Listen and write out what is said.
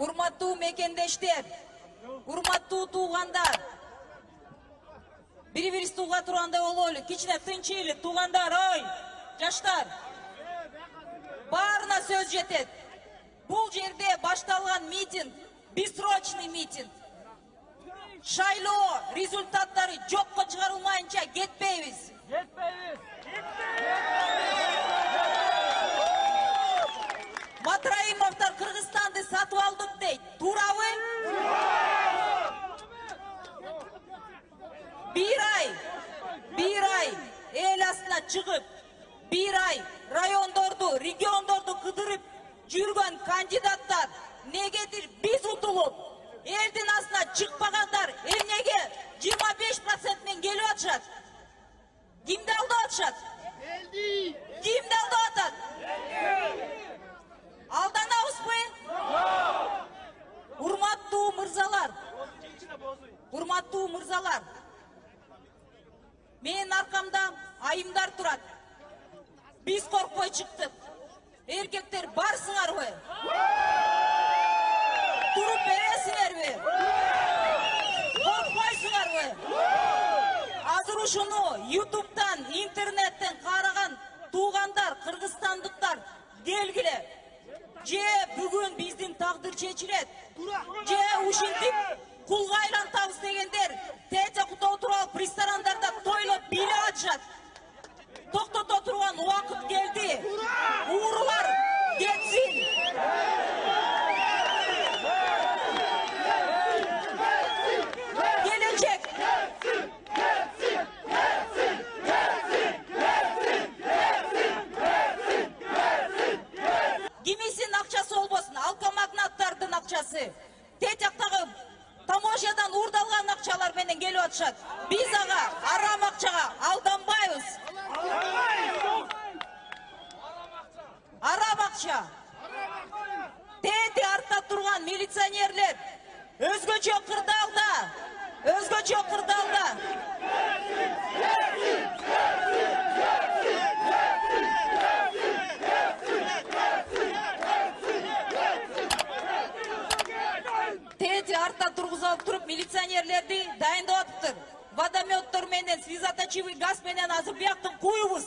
Урматтуу мекендештер, урматтуу туугандар. Бири-бирибизди уга тургандай бололу. Кичине тынчыйлык туугандар, ой, жаштар. Баарына сөз жетет. Бул жерде башталган митинг бессрочный митинг. Шайлоо результаттары жокко чыгарылмайынча кетпейбиз. Матраимовтар Кыргызстанды сатып алдык дейт. Туурабы? Bir ay el астына чыгып, bir ay райондорду, региондорду кыдырып жүргөн кандидаттар негедир биз утулуп, элдин астына чыкпагандар эмнеге 25% менен келип атышат? Кимди алдап атышат? Кимди алдап атат? Алданабызбы? Урматтуу мырзалар, менин аркамда айымдар турат. Биз коркпой чыктык. Эркектер барсыңарбы? Туруп бересиңерби? Коркпойсуңарбы? Азыр ушуну YouTube'дан, интернеттен караган туугандар, кыргызстандыктар келгиле. Же бүгүн биздин тагдыр чечилет. Же ушинтип кулга айлантабыз дегендер тече кута отуруп алып ресторандарда тойлоп бийлеп атышат. Токтото турган убакыт келди. Уурулар кетсин. Келечек. Кимисин акчасы болбосун, алкомагнаттардын акчасы. Течактагы таможнядан уурдалган акчалар менен келип атышат. Биз ага арам акчага алданбайбыз. Арам акча. Тети артта турган милиционерлер өзгөчө кырдаалда. Тети артта тургузуп туруп милиционерлерди дайындап атыптыр. Водометтор менен, слезоточивый газ менен азыр бияктын куюбуз